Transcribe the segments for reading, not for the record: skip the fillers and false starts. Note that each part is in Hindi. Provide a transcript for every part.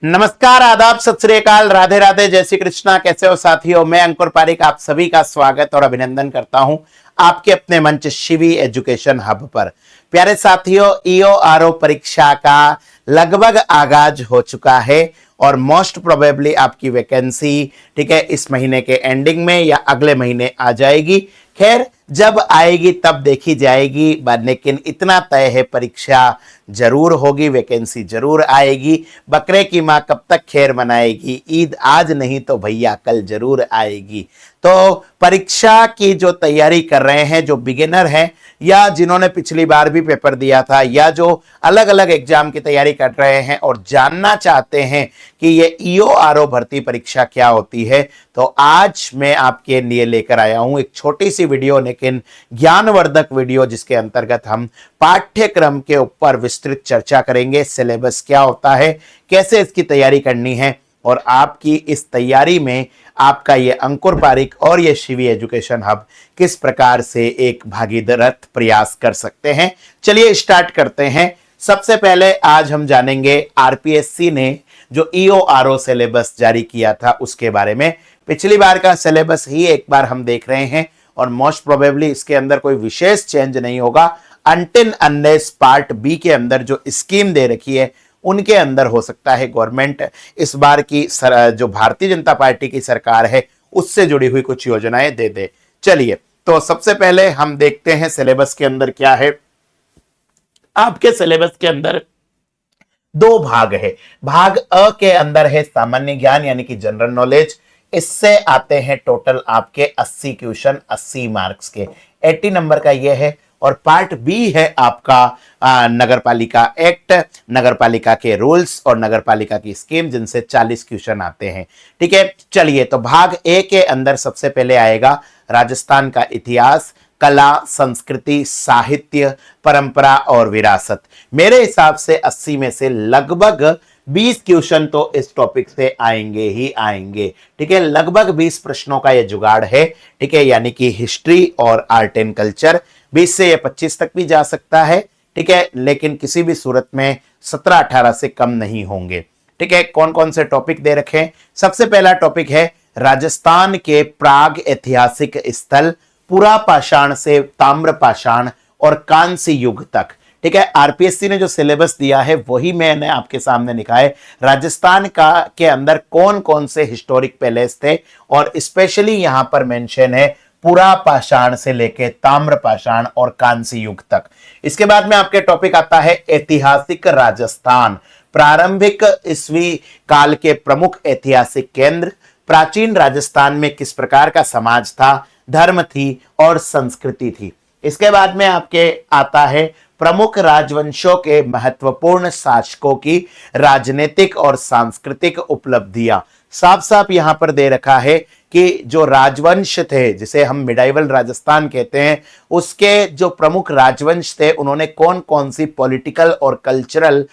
नमस्कार, आदाब, सत श्री अकाल, राधे राधे, जय श्री कृष्णा। कैसे हो साथियों? मैं अंकुर पारिक आप सभी का स्वागत और अभिनंदन करता हूं आपके अपने मंच शिवी एजुकेशन हब पर। प्यारे साथियों, ईओ आरओ परीक्षा का लगभग आगाज हो चुका है और मोस्ट प्रोबेबली आपकी वैकेंसी ठीक है इस महीने के एंडिंग में या अगले महीने आ जाएगी। खैर, जब आएगी तब देखी जाएगी, लेकिन इतना तय है परीक्षा जरूर होगी, वैकेंसी जरूर आएगी। बकरे की माँ कब तक खैर मनाएगी, ईद आज नहीं तो भैया कल जरूर आएगी। तो परीक्षा की जो तैयारी कर रहे हैं, जो बिगिनर हैं या जिन्होंने पिछली बार भी पेपर दिया था या जो अलग अलग एग्जाम की तैयारी कर रहे हैं और जानना चाहते हैं कि ये ईओ आरओ भर्ती परीक्षा क्या होती है, तो आज मैं आपके लिए लेकर आया हूं एक छोटी सी वीडियो, लेकिन ज्ञानवर्धक वीडियो, जिसके अंतर्गत हम पाठ्यक्रम के ऊपर विस्तृत चर्चा करेंगे। सिलेबस क्या होता है, कैसे इसकी तैयारी करनी है और आपकी इस तैयारी में आपका ये अंकुर पारिक और ये शिवी एजुकेशन हब किस प्रकार से एक भागीरथ प्रयास कर सकते हैं। चलिए स्टार्ट करते हैं। सबसे पहले आज हम जानेंगे आरपीएससी ने जो ईओ आरओ सिलेबस जारी किया था उसके बारे में। पिछली बार का सिलेबस ही एक बार हम देख रहे हैं और मोस्ट प्रोबेबली इसके अंदर कोई विशेष चेंज नहीं होगा अनटिल अनलेस पार्ट बी के अंदर जो स्कीम दे रखी है उनके अंदर हो सकता है गवर्नमेंट इस बार की जो भारतीय जनता पार्टी की सरकार है उससे जुड़ी हुई कुछ योजनाएं दे दे। चलिए, तो सबसे पहले हम देखते हैं सिलेबस के अंदर क्या है। आपके सिलेबस के अंदर दो भाग है। भाग अ के अंदर है सामान्य ज्ञान यानी कि जनरल नॉलेज। इससे आते हैं टोटल आपके 80 क्वेश्चन 80 मार्क्स के, 80 नंबर का यह है। और पार्ट बी है आपका नगरपालिका एक्ट, नगरपालिका के रूल्स और नगरपालिका की स्कीम, जिनसे 40 क्वेश्चन आते हैं। ठीक है, चलिए, तो भाग ए के अंदर सबसे पहले आएगा राजस्थान का इतिहास, कला, संस्कृति, साहित्य, परंपरा और विरासत। मेरे हिसाब से 80 में से लगभग 20 क्वेश्चन तो इस टॉपिक से आएंगे ही आएंगे। ठीक है, लगभग 20 प्रश्नों का यह जुगाड़ है। ठीक है, यानी कि हिस्ट्री और आर्ट एंड कल्चर 20 से ये 25 तक भी जा सकता है। ठीक है, लेकिन किसी भी सूरत में 17-18 से कम नहीं होंगे। ठीक है, कौन कौन से टॉपिक दे रखे हैं? सबसे पहला टॉपिक है राजस्थान के प्राग ऐतिहासिक स्थल, पुरा पाषाण से ताम्र पाषाण और कांस्य युग तक। ठीक है, आरपीएससी ने जो सिलेबस दिया है वही मैंने आपके सामने लिखा है। राजस्थान का के अंदर कौन कौन से हिस्टोरिक पैलेस थे और स्पेशली यहां पर मेंशन है पुरा पाषाण से लेके ताम्र पाषाण और कांस्य युग तक। इसके बाद में आपके टॉपिक आता है ऐतिहासिक राजस्थान, प्रारंभिक ईस्वी काल के प्रमुख ऐतिहासिक केंद्र, प्राचीन राजस्थान में किस प्रकार का समाज था, धर्म थी और संस्कृति थी। इसके बाद में आपके आता है प्रमुख राजवंशों के महत्वपूर्ण शासकों की राजनीतिक और सांस्कृतिक उपलब्धियां। साफ साफ यहां पर दे रखा है कि जो राजवंश थे, जिसे हम मिडाइवल राजस्थान कहते हैं, उसके जो प्रमुख राजवंश थे उन्होंने कौन कौन सी पॉलिटिकल और कल्चरल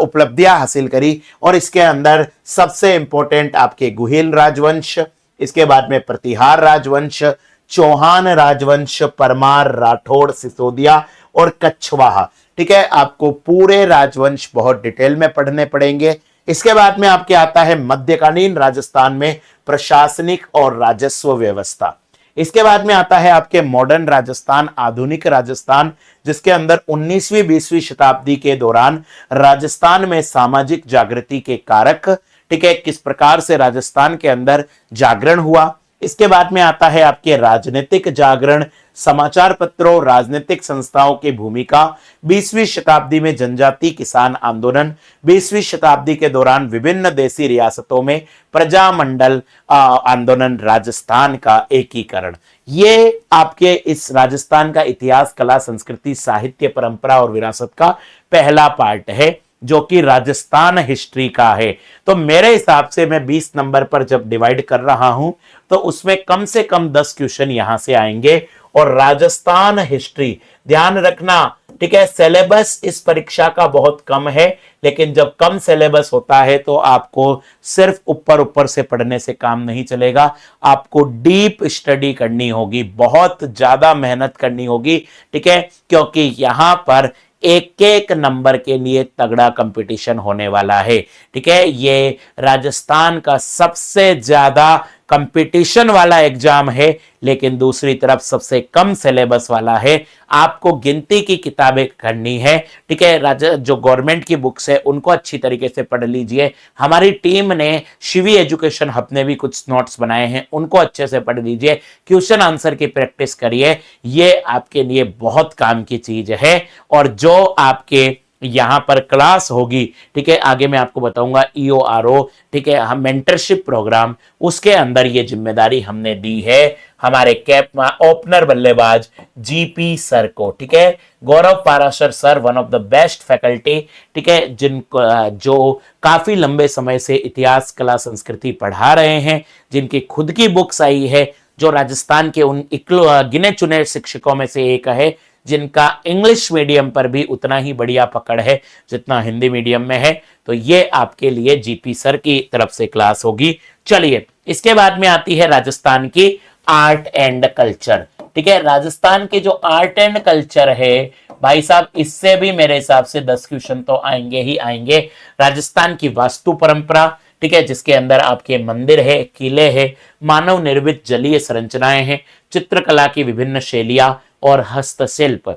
उपलब्धियां हासिल करी। और इसके अंदर सबसे इंपॉर्टेंट आपके गुहिल राजवंश, इसके बाद में प्रतिहार राजवंश, चौहान राजवंश, परमार, राठौड़, सिसोदिया और कछवाहा। ठीक है, आपको पूरे राजवंश बहुत डिटेल में पढ़ने पड़ेंगे। इसके बाद में आपके आता है मध्यकालीन राजस्थान में प्रशासनिक और राजस्व व्यवस्था। इसके बाद में आता है आपके मॉडर्न राजस्थान, आधुनिक राजस्थान, जिसके अंदर 19वीं 20वीं शताब्दी के दौरान राजस्थान में सामाजिक जागृति के कारक, ठीक है, किस प्रकार से राजस्थान के अंदर जागरण हुआ। इसके बाद में आता है आपके राजनीतिक जागरण, समाचार पत्रों, राजनीतिक संस्थाओं की भूमिका, 20वीं शताब्दी में जनजाति किसान आंदोलन, 20वीं शताब्दी के दौरान विभिन्न देशी रियासतों में प्रजामंडल आंदोलन, राजस्थान का एकीकरण। ये आपके इस राजस्थान का इतिहास, कला, संस्कृति, साहित्य, परंपरा और विरासत का पहला पार्ट है, जो कि राजस्थान हिस्ट्री का है। तो मेरे हिसाब से मैं 20 नंबर पर जब डिवाइड कर रहा हूं तो उसमें कम से कम 10 क्वेश्चन यहां से आएंगे। और राजस्थान हिस्ट्री ध्यान रखना, ठीक है, सिलेबस इस परीक्षा का बहुत कम है, लेकिन जब कम सिलेबस होता है तो आपको सिर्फ ऊपर ऊपर से पढ़ने से काम नहीं चलेगा, आपको डीप स्टडी करनी होगी, बहुत ज्यादा मेहनत करनी होगी। ठीक है, क्योंकि यहां पर एक एक नंबर के लिए तगड़ा कंपटीशन होने वाला है। ठीक है, ये राजस्थान का सबसे ज्यादा कंपटीशन वाला एग्जाम है, लेकिन दूसरी तरफ सबसे कम सिलेबस वाला है। आपको गिनती की किताबें करनी है। ठीक है, जो गवर्नमेंट की बुक्स है उनको अच्छी तरीके से पढ़ लीजिए। हमारी टीम ने शिवी एजुकेशन हब ने भी कुछ नोट्स बनाए हैं, उनको अच्छे से पढ़ लीजिए। क्वेश्चन आंसर की प्रैक्टिस करिए, ये आपके लिए बहुत काम की चीज है। और जो आपके यहां पर क्लास होगी, ठीक है, आगे मैं आपको बताऊंगा EORO, ठीक है, हम मेंटरशिप प्रोग्राम, उसके अंदर ये जिम्मेदारी हमने दी है हमारे कैप ओपनर बल्लेबाज GP सर को। ठीक है, Gaurav Parashar sir, one of the best faculty, ठीक है, जिनको जो काफी लंबे समय से इतिहास, कला, संस्कृति पढ़ा रहे हैं, जिनकी खुद की बुक्स आई है, जो राजस्थान के उन गिने चुने शिक्षकों में से एक है, जिनका इंग्लिश मीडियम पर भी उतना ही बढ़िया पकड़ है जितना हिंदी मीडियम में है। तो ये आपके लिए GP सर की तरफ से क्लास होगी। चलिए, इसके बाद में आती है राजस्थान की आर्ट एंड कल्चर। ठीक है, राजस्थान के जो आर्ट एंड कल्चर है भाई साहब, इससे भी मेरे हिसाब से 10 क्वेश्चन तो आएंगे ही आएंगे। राजस्थान की वास्तु परंपरा, ठीक है, जिसके अंदर आपके मंदिर है, किले हैं, मानव निर्मित जलीय संरचनाएं हैं, चित्रकला की विभिन्न शैलियां और हस्तशिल्प।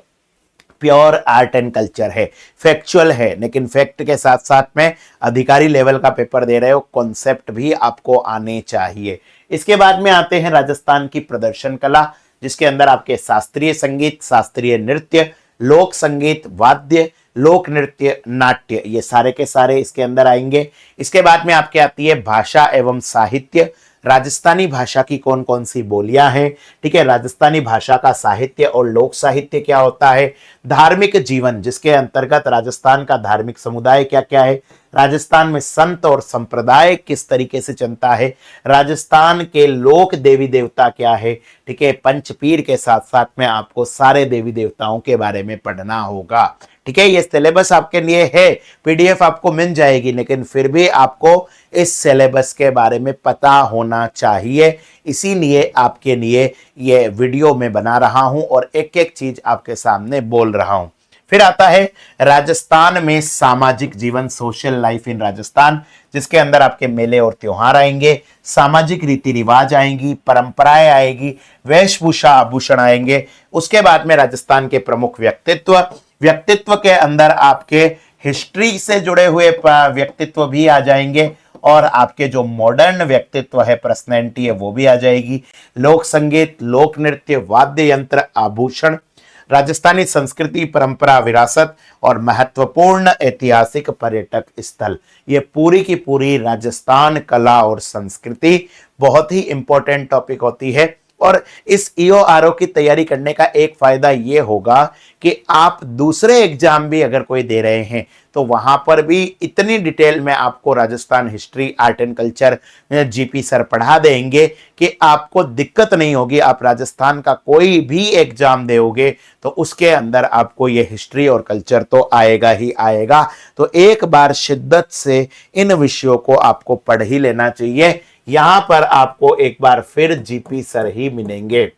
प्योर आर्ट एंड कल्चर है, फैक्चुअल है, लेकिन फैक्ट के साथ साथ में अधिकारी लेवल का पेपर दे रहे हो, कॉन्सेप्ट भी आपको आने चाहिए। इसके बाद में आते हैं राजस्थान की प्रदर्शन कला, जिसके अंदर आपके शास्त्रीय संगीत, शास्त्रीय नृत्य, लोक संगीत, वाद्य, लोक नृत्य, नाट्य, ये सारे के सारे इसके अंदर आएंगे। इसके बाद में आपके आती है भाषा एवं साहित्य। राजस्थानी भाषा की कौन कौन सी बोलियां हैं, ठीक है, राजस्थानी भाषा का साहित्य और लोक साहित्य क्या होता है, धार्मिक जीवन, जिसके अंतर्गत राजस्थान का धार्मिक समुदाय क्या क्या है, राजस्थान में संत और संप्रदाय किस तरीके से चलता है, राजस्थान के लोक देवी देवता क्या है, ठीक है, पंचपीर के साथ साथ में आपको सारे देवी देवताओं के बारे में पढ़ना होगा। ठीक है, ये सिलेबस आपके लिए है, PDF आपको मिल जाएगी, लेकिन फिर भी आपको इस सिलेबस के बारे में पता होना चाहिए। इसीलिए आपके लिए ये वीडियो में बना रहा हूं और एक एक चीज आपके सामने बोल रहा हूं। फिर आता है राजस्थान में सामाजिक जीवन, सोशल लाइफ इन राजस्थान, जिसके अंदर आपके मेले और त्योहार आएंगे, सामाजिक रीति रिवाज आएंगी, परंपराएं आएगी, वेशभूषा आभूषण आएंगे। उसके बाद में राजस्थान के प्रमुख व्यक्तित्व के अंदर आपके हिस्ट्री से जुड़े हुए व्यक्तित्व भी आ जाएंगे, और आपके जो मॉडर्न व्यक्तित्व है, पर्सनैलिटी है, वो भी आ जाएगी। लोक संगीत, लोक नृत्य, वाद्य यंत्र, आभूषण, राजस्थानी संस्कृति, परंपरा, विरासत और महत्वपूर्ण ऐतिहासिक पर्यटक स्थल, ये पूरी की पूरी राजस्थान कला और संस्कृति बहुत ही इंपॉर्टेंट टॉपिक होती है। और इस EORO की तैयारी करने का एक फायदा ये होगा कि आप दूसरे एग्जाम भी अगर कोई दे रहे हैं तो वहां पर भी इतनी डिटेल में आपको Rajasthan history, art and culture GP sir पढ़ा देंगे कि आपको दिक्कत नहीं होगी। आप राजस्थान का कोई भी एग्जाम दोगे तो उसके अंदर आपको ये हिस्ट्री और कल्चर तो आएगा ही आएगा। तो एक बार शिद्दत से इन विषयों को आपको पढ़ ही लेना चाहिए। यहां पर आपको एक बार फिर GP सर ही मिलेंगे।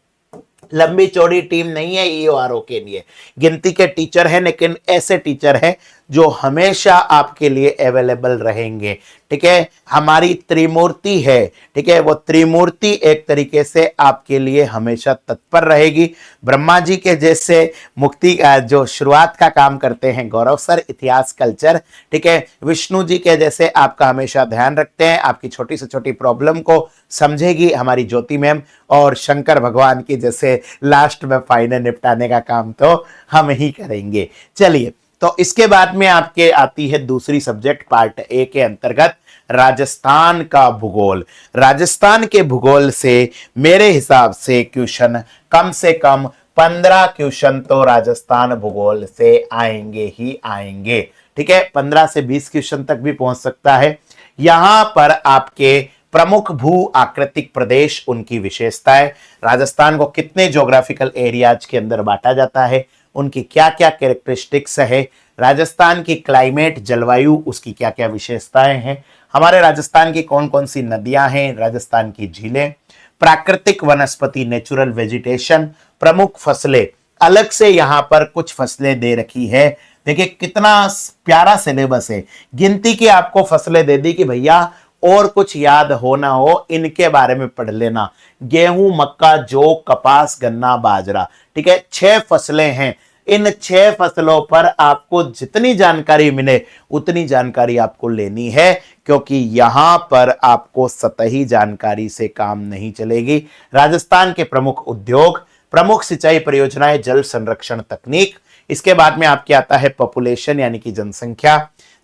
लंबी चौड़ी टीम नहीं है EORO के लिए, गिनती के टीचर हैं, लेकिन ऐसे टीचर हैं जो हमेशा आपके लिए अवेलेबल रहेंगे। ठीक है, हमारी त्रिमूर्ति है, ठीक है, वो त्रिमूर्ति एक तरीके से आपके लिए हमेशा तत्पर रहेगी। ब्रह्मा जी के जैसे मुक्ति जो शुरुआत का काम करते हैं गौरव सर, इतिहास कल्चर, ठीक है, विष्णु जी के जैसे आपका हमेशा ध्यान रखते हैं, आपकी छोटी से छोटी प्रॉब्लम को समझेगी हमारी ज्योति मैम, और शंकर भगवान की जैसे लास्ट में फाइनल निपटाने का काम तो हम ही करेंगे। चलिए, तो इसके बाद में आपके आती है दूसरी सब्जेक्ट पार्ट A के अंतर्गत राजस्थान का भूगोल। राजस्थान के भूगोल से मेरे हिसाब से क्वेश्चन कम से कम 15 क्वेश्चन तो राजस्थान भूगोल से आएंगे ही आएंगे। ठीक है, 15 से 20 क्वेश्चन तक भी पहुंच सकता है। यहां पर आपके प्रमुख भू आकृतिक प्रदेश, उनकी विशेषताएं, राजस्थान को कितने ज्योग्राफिकल एरियाज के अंदर बांटा जाता है, उनकी क्या क्या कैरेक्टरिस्टिक्स है, राजस्थान की क्लाइमेट, जलवायु, उसकी क्या क्या विशेषताएं हैं, हमारे राजस्थान की कौन कौन सी नदियां हैं, राजस्थान की झीलें, प्राकृतिक वनस्पति, नेचुरल वेजिटेशन, प्रमुख फसलें, अलग से यहां पर कुछ फसलें दे रखी है देखिए कितना प्यारा सिलेबस है। गिनती की आपको फसलें दे दी कि भैया और कुछ याद हो ना हो इनके बारे में पढ़ लेना। गेहूं, मक्का, जौ, कपास, गन्ना, बाजरा, ठीक है, 6 फसलें हैं। इन 6 फसलों पर आपको जितनी जानकारी मिले उतनी जानकारी आपको लेनी है, क्योंकि यहां पर आपको सतही जानकारी से काम नहीं चलेगी। राजस्थान के प्रमुख उद्योग, प्रमुख सिंचाई परियोजनाएं, जल संरक्षण तकनीक। इसके बाद में आपके आता है पॉपुलेशन यानी कि जनसंख्या।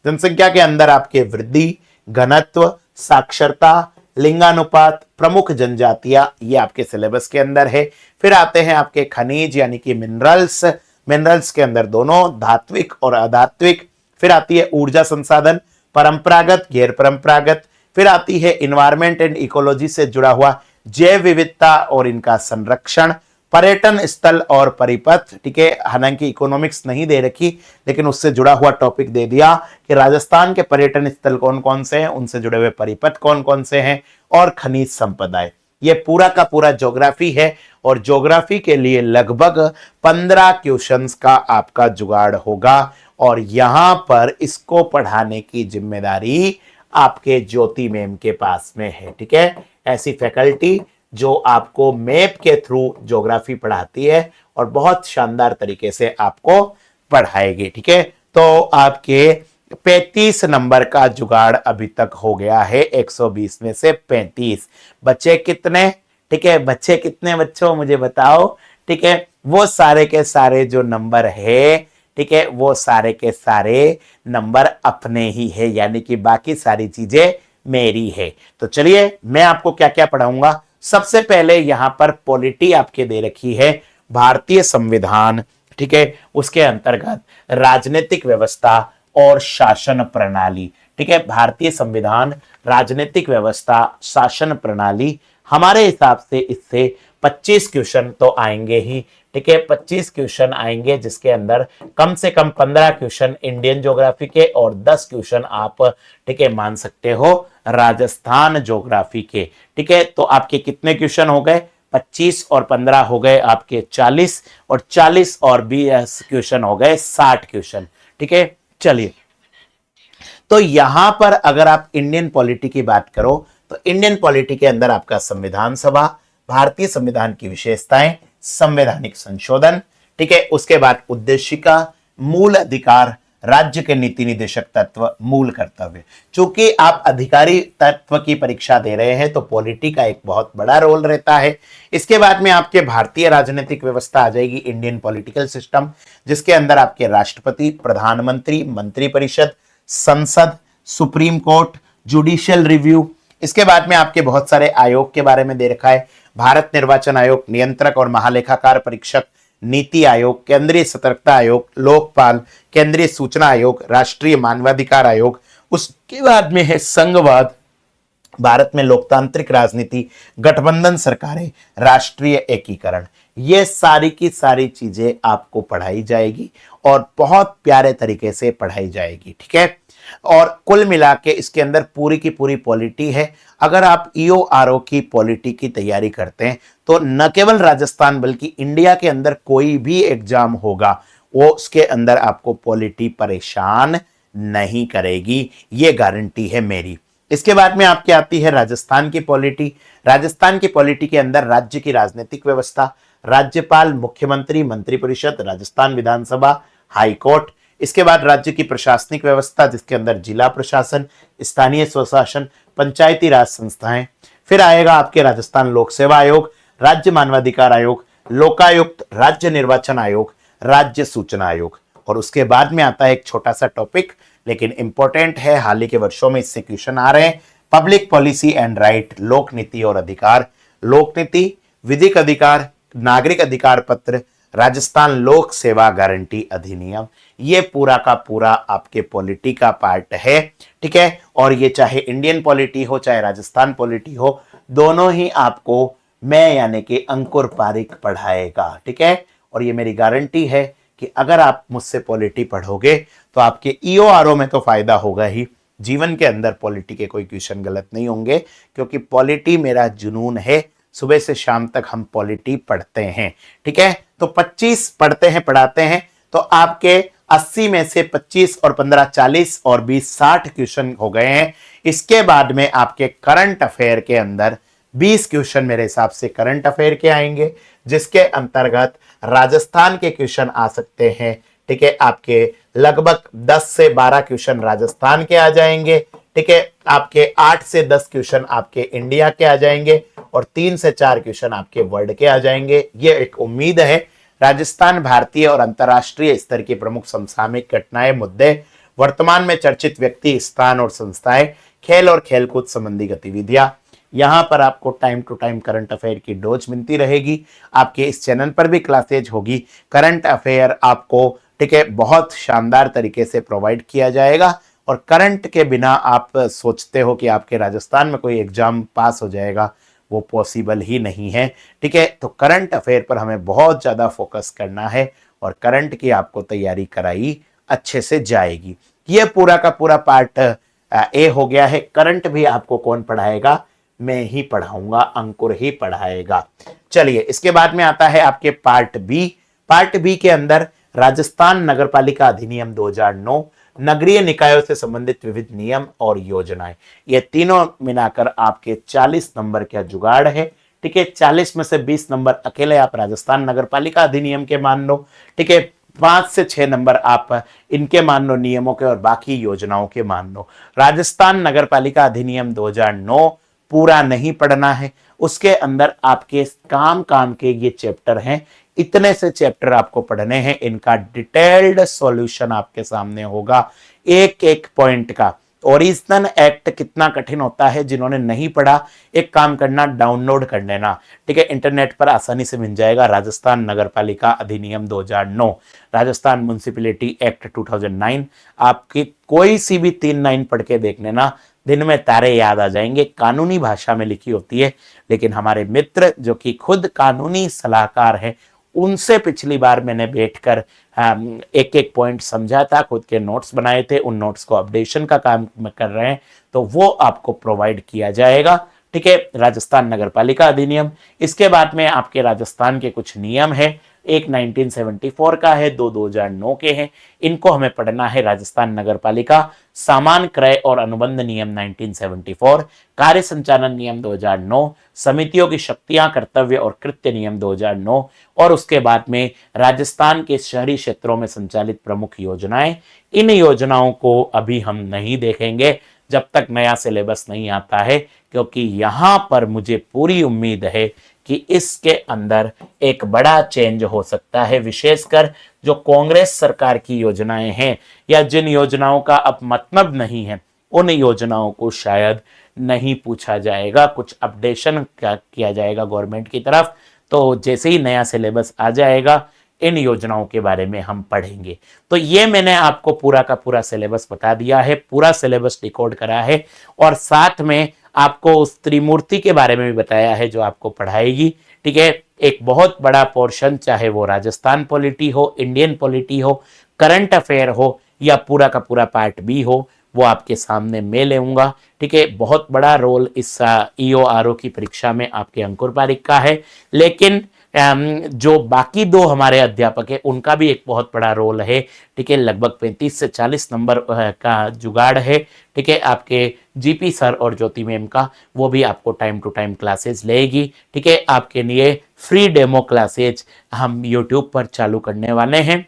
जनसंख्या के अंदर आपके वृद्धि, घनत्व, साक्षरता, लिंगानुपात, प्रमुख जनजातियां, ये आपके सिलेबस के अंदर है। फिर आते हैं आपके खनिज यानी कि मिनरल्स। मिनरल्स के अंदर दोनों धात्विक और अधात्विक। फिर आती है ऊर्जा संसाधन, परंपरागत, गैर परंपरागत। फिर आती है इन्वायरमेंट एंड इकोलॉजी से जुड़ा हुआ जैव विविधता और इनका संरक्षण, पर्यटन स्थल और परिपथ, ठीक है, हालांकि इकोनॉमिक्स नहीं दे रखी लेकिन उससे जुड़ा हुआ टॉपिक दे दिया कि राजस्थान के पर्यटन स्थल कौन कौन से हैं, उनसे जुड़े हुए परिपथ कौन कौन से हैं, और खनिज संपदाएं। ये पूरा का पूरा ज्योग्राफी है, और ज्योग्राफी के लिए लगभग 15 क्वेश्चंस का आपका जुगाड़ होगा, और यहां पर इसको पढ़ाने की जिम्मेदारी आपके ज्योति मैम के पास में है। ठीक है, ऐसी फैकल्टी जो आपको मैप के थ्रू ज्योग्राफी पढ़ाती है और बहुत शानदार तरीके से आपको पढ़ाएगी। ठीक है, तो आपके 35 नंबर का जुगाड़ अभी तक हो गया है, 120 में से 35। बच्चे कितने? ठीक है, बच्चे कितने बच्चों मुझे बताओ। ठीक है, वो सारे के सारे जो नंबर है, ठीक है, वो सारे के सारे नंबर अपने ही है, यानी कि बाकी सारी चीजें मेरी है। तो चलिए मैं आपको क्या क्या पढ़ाऊंगा। सबसे पहले यहां पर पॉलिटी आपके दे रखी है, भारतीय संविधान, ठीक है, उसके अंतर्गत राजनीतिक व्यवस्था और शासन प्रणाली। ठीक है, भारतीय संविधान, राजनीतिक व्यवस्था, शासन प्रणाली, हमारे हिसाब से इससे 25 क्वेश्चन तो आएंगे ही। ठीक है, 25 क्वेश्चन आएंगे, जिसके अंदर कम से कम 15 क्वेश्चन इंडियन ज्योग्राफी के और 10 क्वेश्चन आप, ठीक है, मान सकते हो राजस्थान ज्योग्राफी के। ठीक है, तो आपके कितने क्वेश्चन हो गए? 25 और 15 हो गए आपके 40, और 40 और 20 क्वेश्चन हो गए 60 क्वेश्चन। ठीक है, चलिए, तो यहां पर अगर आप इंडियन पॉलिटी की बात करो तो इंडियन पॉलिटी के अंदर आपका संविधान सभा, भारतीय संविधान की विशेषताएं, संवैधानिक संशोधन, ठीक है, उसके बाद उद्देशिका, मूल अधिकार, राज्य के नीति निदेशक तत्व, मूल कर्तव्य। चूंकि आप अधिकारी तत्व की परीक्षा दे रहे हैं तो पॉलिटी का एक बहुत बड़ा रोल रहता है। इसके बाद में आपके भारतीय राजनीतिक व्यवस्था आ जाएगी, इंडियन पॉलिटिकल सिस्टम, जिसके अंदर आपके राष्ट्रपति, प्रधानमंत्री, मंत्रिपरिषद, संसद, सुप्रीम कोर्ट, जुडिशियल रिव्यू। इसके बाद में आपके बहुत सारे आयोग के बारे में दे रखा है, भारत निर्वाचन आयोग, नियंत्रक और महालेखाकार परीक्षक, नीति आयोग, केंद्रीय सतर्कता आयोग, लोकपाल, केंद्रीय सूचना आयोग, राष्ट्रीय मानवाधिकार आयोग। उसके बाद में है संघवाद, भारत में लोकतांत्रिक राजनीति, गठबंधन सरकारें, राष्ट्रीय एकीकरण। ये सारी की सारी चीजें आपको पढ़ाई जाएगी और बहुत प्यारे तरीके से पढ़ाई जाएगी। ठीक है, और कुल मिला के इसके अंदर पूरी की पूरी पॉलिटी है। अगर आप ईओआरओ की पॉलिटी की तैयारी करते हैं तो न केवल राजस्थान बल्कि इंडिया के अंदर कोई भी एग्जाम होगा वो उसके अंदर आपको पॉलिटी परेशान नहीं करेगी, ये गारंटी है मेरी। इसके बाद में आपकी आती है राजस्थान की पॉलिटी। राजस्थान की पॉलिटी के अंदर राज्य की राजनीतिक व्यवस्था, राज्यपाल, मुख्यमंत्री, मंत्रिपरिषद, राजस्थान विधानसभा, हाई कोर्ट। इसके बाद राज्य की प्रशासनिक व्यवस्था, जिसके अंदर जिला प्रशासन, स्थानीय स्वशासन, पंचायती राज संस्थाएं। फिर आएगा आपके राजस्थान लोक सेवा आयोग, राज्य मानवाधिकार आयोग, लोकायुक्त, राज्य निर्वाचन आयोग, राज्य सूचना आयोग। और उसके बाद में आता है एक छोटा सा टॉपिक लेकिन इंपॉर्टेंट है, हाल ही के वर्षों में इससे क्वेश्चन आ रहे हैं, पब्लिक पॉलिसी एंड राइट, लोक नीति और अधिकार। लोक नीति, विधिक अधिकार, नागरिक अधिकार पत्र, राजस्थान लोक सेवा गारंटी अधिनियम। ये पूरा का पूरा आपके पॉलिटी का पार्ट है। ठीक है, और ये चाहे इंडियन पॉलिटी हो चाहे राजस्थान पॉलिटी हो, दोनों ही आपको मैं यानी कि अंकुर पारिक पढ़ाएगा। ठीक है, और ये मेरी गारंटी है कि अगर आप मुझसे पॉलिटी पढ़ोगे तो आपके ईओआरओ में तो फायदा होगा ही, जीवन के अंदर पॉलिटी के कोई क्वेश्चन गलत नहीं होंगे, क्योंकि पॉलिटी मेरा जुनून है। सुबह से शाम तक हम पॉलिटी पढ़ते हैं। ठीक है, तो 25 पढ़ते हैं, पढ़ाते हैं, तो आपके 80 में से 25 और 15 40 और 20 60 क्वेश्चन हो गए हैं। इसके बाद में आपके करंट अफेयर के अंदर 20 क्वेश्चन मेरे हिसाब से करंट अफेयर के आएंगे, जिसके अंतर्गत राजस्थान के क्वेश्चन आ सकते हैं। ठीक है, आपके लगभग 10 से 12 क्वेश्चन राजस्थान के आ जाएंगे। ठीक है, आपके 8 से 10 क्वेश्चन आपके इंडिया के आ जाएंगे और 3 से 4 क्वेश्चन आपके वर्ल्ड के आ जाएंगे। ये एक उम्मीद है। राजस्थान भारतीय और अंतर्राष्ट्रीय स्तर की प्रमुख समसामयिक घटनाएं, मुद्दे, वर्तमान में चर्चित व्यक्ति, स्थान और संस्थाएं, खेल और खेलकूद संबंधी गतिविधियां। यहां पर आपको time to time current affair की डोज मिलती रहेगी। आपके इस चैनल पर भी क्लासेज होगी। करंट अफेयर आपको, ठीक है, बहुत शानदार तरीके से प्रोवाइड किया जाएगा। और करंट के बिना आप सोचते हो कि आपके राजस्थान में कोई एग्जाम पास हो जाएगा, वो पॉसिबल ही नहीं है। ठीक है, तो करंट अफेयर पर हमें बहुत ज़्यादा फोकस करना है और करंट की आपको तैयारी कराई अच्छे से जाएगी। ये पूरा का पूरा पार्ट ए हो गया है। करंट भी आपको कौन पढ़ाएगा? मैं ही पढ़ाऊंगा, अंकुर ही पढ़ाएगा। चलिए, इसके बाद में आता है आपके पार्ट बी। पार्ट बी के अंदर राजस्थान नगरपालिका अधिनियम 2009, नगरीय निकायों से संबंधित विविध नियम और योजनाएं, ये तीनों मिलाकर आपके 40 नंबर का जुगाड़ है। ठीक है, 40 में से 20 नंबर अकेले आप राजस्थान नगरपालिका अधिनियम के मान लो। ठीक है, 5 से 6 नंबर आप इनके मान लो, नियमों के, और बाकी योजनाओं के मान लो। राजस्थान नगरपालिका अधिनियम 2009 पूरा नहीं पढ़ना है। उसके अंदर आपके काम काम के ये चैप्टर हैं, इतने से चैप्टर आपको पढ़ने हैं। इनका डिटेल्ड सॉल्यूशन आपके सामने होगा, एक एक पॉइंट का। ओरिजिनल एक्ट कितना कठिन होता है, जिन्होंने नहीं पढ़ा, एक काम करना, डाउनलोड कर लेना। ठीक है, इंटरनेट पर आसानी से मिल जाएगा। राजस्थान नगरपालिका अधिनियम 2009, राजस्थान म्युनिसिपैलिटी एक्ट 2009। आपकी कोई सी भी 3 लाइन पढ़ के देख लेना, दिन में तारे याद आ जाएंगे। कानूनी भाषा में लिखी होती है, लेकिन हमारे मित्र जो कि खुद कानूनी सलाहकार हैं, उनसे पिछली बार मैंने बैठकर एक एक पॉइंट समझा था, खुद के नोट्स बनाए थे, उन नोट्स को अपडेशन का काम कर रहे हैं, तो वो आपको प्रोवाइड किया जाएगा। ठीक है, राजस्थान नगरपालिका अधिनियम। इसके बाद में आपके राजस्थान के कुछ नियम है, एक 1974 का है, 2009 के हैं। इनको हमें पढ़ना है। राजस्थान नगरपालिका सामान क्रय और अनुबंध नियम 1974, कार्य संचालन नियम 2009, समितियों की शक्तियां, कर्तव्य और कृत्य नियम 2009, और उसके बाद में राजस्थान के शहरी क्षेत्रों में संचालित प्रमुख योजनाएं। इन योजनाओं को अभी हम नहीं देखेंगे जब तक नया सिलेबस नहीं आता है, क्योंकि यहां पर मुझे पूरी उम्मीद है कि इसके अंदर एक बड़ा चेंज हो सकता है, विशेषकर जो कांग्रेस सरकार की योजनाएं हैं या जिन योजनाओं का अब मतलब नहीं है, उन योजनाओं को शायद नहीं पूछा जाएगा, कुछ अपडेशन किया जाएगा गवर्नमेंट की तरफ। तो जैसे ही नया सिलेबस आ जाएगा, इन योजनाओं के बारे में हम पढ़ेंगे। तो ये मैंने आपको पूरा का पूरा सिलेबस बता दिया है, पूरा सिलेबस डिकोड करा है, और साथ में आपको उस त्रिमूर्ति के बारे में भी बताया है जो आपको पढ़ाएगी। ठीक है, एक बहुत बड़ा पोर्शन, चाहे वो राजस्थान पॉलिटी हो, इंडियन पॉलिटी हो, करंट अफेयर हो, या पूरा का पूरा पार्ट बी हो, वो आपके सामने मैं लेऊंगा। ठीक है, बहुत बड़ा रोल इस EORO की परीक्षा में आपके अंकुर पारिक का है, लेकिन जो बाकी 2 हमारे अध्यापक है, उनका भी एक बहुत बड़ा रोल है। ठीक है, लगभग 35 से 40 नंबर का जुगाड़ है। ठीक है, आपके GP सर और ज्योति मैम का, वो भी आपको टाइम टू टाइम क्लासेस लेगी। ठीक है, आपके लिए फ्री डेमो क्लासेज हम YouTube पर चालू करने वाले हैं।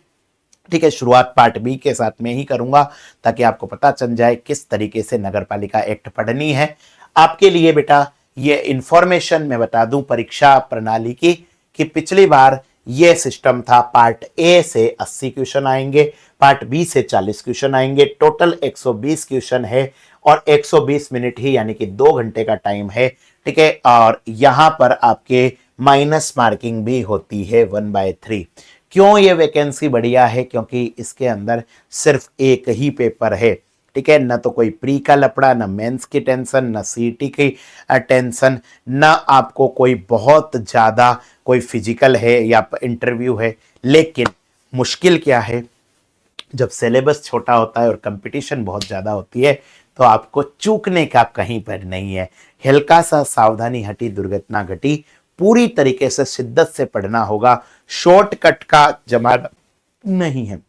ठीक है, शुरुआत पार्ट बी के साथ में ही करूंगा, ताकि आपको पता चल जाए किस तरीके से नगरपालिका एक्ट पढ़नी है। आपके लिए बेटा ये इंफॉर्मेशन मैं बता दूं परीक्षा प्रणाली की, कि पिछली बार ये सिस्टम था, पार्ट ए से 80 क्वेश्चन आएंगे, पार्ट बी से 40 क्वेश्चन आएंगे, टोटल 120 क्वेश्चन है, और 120 मिनट ही, यानी कि 2 घंटे का टाइम है। ठीक है, और यहां पर आपके माइनस मार्किंग भी होती है 1/3। क्यों ये वैकेंसी बढ़िया है? क्योंकि इसके अंदर सिर्फ एक ही पेपर है। ठीक है, न तो कोई प्री का लपड़ा, न मेंस की टेंशन, न CET की टेंशन, न आपको कोई बहुत ज़्यादा कोई फिजिकल है या इंटरव्यू है। लेकिन मुश्किल क्या है, जब सिलेबस छोटा होता है और कंपटीशन बहुत ज़्यादा होती है, तो आपको चूकने का कहीं पर नहीं है। हल्का सा सावधानी हटी दुर्घटना घटी, पूरी तरीके से शिद्दत से पढ़ना होगा। शॉर्टकट का जमाना नहीं है।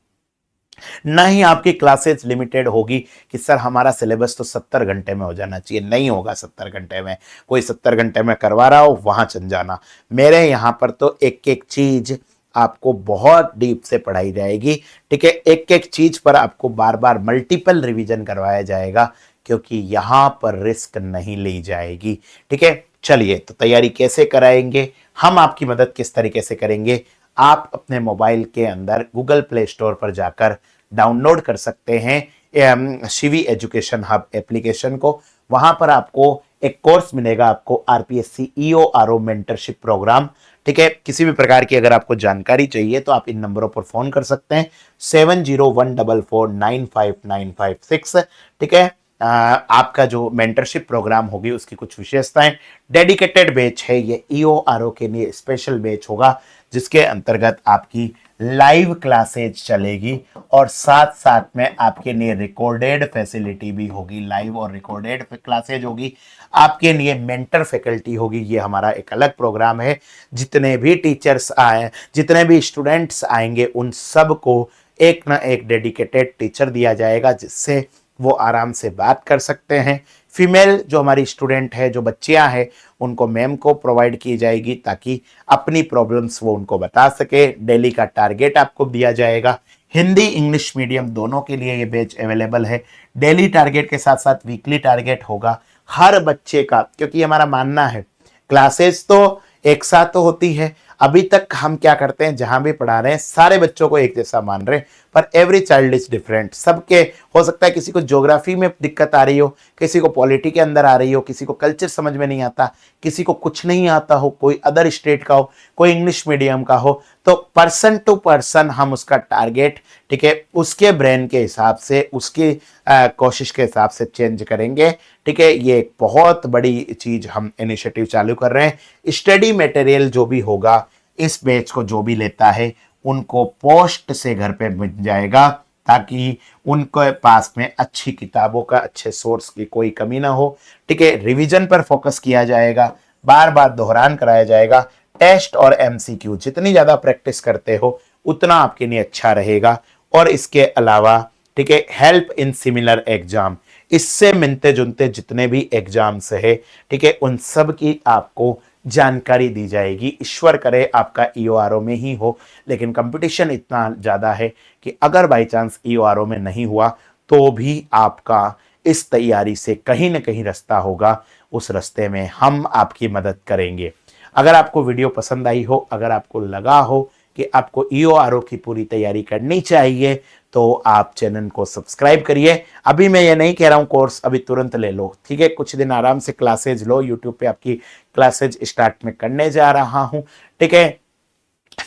ना ही आपकी क्लासेस लिमिटेड होगी कि सर हमारा सिलेबस तो 70 घंटे में हो जाना चाहिए। नहीं होगा 70 घंटे में। कोई 70 घंटे में करवा रहा हो वहां चल जाना। मेरे यहाँ पर तो एक एक चीज आपको बहुत डीप से पढ़ाई जाएगी। ठीक है, एक एक चीज पर आपको बार बार मल्टीपल रिवीजन करवाया जाएगा, क्योंकि यहाँ पर रिस्क नहीं ली जाएगी। ठीक है, चलिए तो तैयारी कैसे कराएंगे, हम आपकी मदद किस तरीके से करेंगे। आप अपने मोबाइल के अंदर गूगल प्ले स्टोर पर जाकर डाउनलोड कर सकते हैं शिवी एजुकेशन हब एप्लीकेशन को। वहां पर आपको एक कोर्स मिलेगा, आपको आरपीएससी ईओआरओ मेंटरशिप प्रोग्राम। ठीक है, किसी भी प्रकार की अगर आपको जानकारी चाहिए तो आप इन नंबरों पर फोन कर सकते हैं 7014495956। ठीक है, आपका जो मेंटरशिप प्रोग्राम होगी उसकी कुछ विशेषताएं। डेडिकेटेड बैच है ये, ईओआरओ के लिए स्पेशल बैच होगा, जिसके अंतर्गत आपकी लाइव क्लासेज चलेगी और साथ साथ में आपके लिए रिकॉर्डेड फैसिलिटी भी होगी। लाइव और रिकॉर्डेड क्लासेज होगी, आपके लिए मेंटर फैकल्टी होगी। ये हमारा एक अलग प्रोग्राम है। जितने भी टीचर्स आए, जितने भी स्टूडेंट्स आएंगे, उन सब को एक ना एक डेडिकेटेड टीचर दिया जाएगा, जिससे वो आराम से बात कर सकते हैं। फीमेल जो हमारी स्टूडेंट है, जो बच्चियां हैं, उनको मैम को प्रोवाइड की जाएगी ताकि अपनी प्रॉब्लम्स वो उनको बता सके। डेली का टारगेट आपको दिया जाएगा। हिंदी इंग्लिश मीडियम दोनों के लिए ये बैच अवेलेबल है। डेली टारगेट के साथ साथ वीकली टारगेट होगा हर बच्चे का, क्योंकि हमारा मानना है क्लासेस तो एक साथ तो होती है। अभी तक हम क्या करते हैं, जहां भी पढ़ा रहे हैं सारे बच्चों को एक जैसा मान रहे हैं, पर एवरी चाइल्ड इज डिफरेंट। सबके हो सकता है किसी को ज्योग्राफी में दिक्कत आ रही हो, किसी को पॉलिटी के अंदर आ रही हो, किसी को कल्चर समझ में नहीं आता, किसी को कुछ नहीं आता हो, कोई अदर स्टेट का हो, कोई इंग्लिश मीडियम का हो। तो पर्सन टू पर्सन हम उसका टारगेट, ठीक है, उसके ब्रेन के हिसाब से, उसकी कोशिश के हिसाब से चेंज करेंगे। ठीक है, ये एक बहुत बड़ी चीज हम इनिशिएटिव चालू कर रहे हैं। स्टडी मटेरियल जो भी होगा, इस बैच को जो भी लेता है उनको पोस्ट से घर पे मिल जाएगा, ताकि उनके पास में अच्छी किताबों का, अच्छे सोर्स की कोई कमी ना हो। ठीक है, रिवीजन पर फोकस किया जाएगा, बार बार दोहरान कराया जाएगा। टेस्ट और एमसीक्यू जितनी ज्यादा प्रैक्टिस करते हो उतना आपके लिए अच्छा रहेगा। और इसके अलावा ठीक है, हेल्प इन सिमिलर एग्जाम, इससे मिलते जुलते जितने भी एग्जाम्स है, ठीक है, उन सब की आपको जानकारी दी जाएगी। ईश्वर करे आपका ईओआरओ में ही हो, लेकिन कंपटीशन इतना ज़्यादा है कि अगर बाई चांस ईओआरओ में नहीं हुआ तो भी आपका इस तैयारी से कहीं ना कहीं रास्ता होगा। उस रास्ते में हम आपकी मदद करेंगे। अगर आपको वीडियो पसंद आई हो, अगर आपको लगा हो कि आपको ईओआरओ की पूरी तैयारी करनी चाहिए, तो आप चैनल को सब्सक्राइब करिए। अभी मैं ये नहीं कह रहा हूँ कोर्स अभी तुरंत ले लो, ठीक है, कुछ दिन आराम से क्लासेज लो। यूट्यूब पे आपकी क्लासेज स्टार्ट में करने जा रहा हूँ। ठीक है,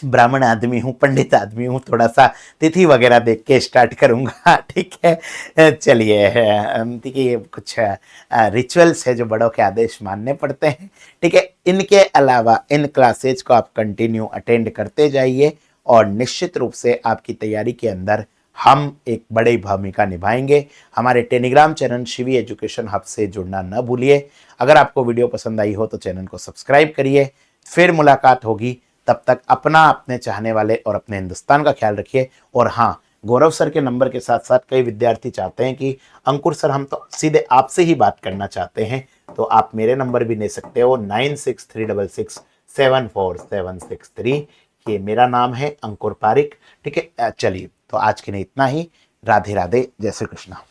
ब्राह्मण आदमी हूँ, पंडित आदमी हूँ, थोड़ा सा तिथि वगैरह देख के स्टार्ट करूँगा। ठीक है, चलिए, देखिए कुछ रिचुअल्स है जो बड़ों के आदेश मानने पड़ते हैं। ठीक है, इनके अलावा इन क्लासेज को आप कंटिन्यू अटेंड करते जाइए और निश्चित रूप से आपकी तैयारी के अंदर हम एक बड़ी भूमिका निभाएंगे। हमारे Telegram channel Shivi education hub से जुड़ना न भूलिए। अगर आपको वीडियो पसंद आई हो तो चैनल को सब्सक्राइब करिए। फिर मुलाकात होगी, तब तक अपना, अपने चाहने वाले और अपने हिंदुस्तान का ख्याल रखिए। और हाँ, गौरव सर के नंबर के साथ साथ कई विद्यार्थी चाहते हैं कि अंकुर सर हम तो सीधे आपसे ही बात करना चाहते हैं, तो आप मेरे नंबर भी ले सकते हो 9636674763। ये मेरा नाम है अंकुर पारिक। ठीक है, चलिए तो आज के लिए इतना ही। राधे राधे, जय श्री कृष्णा।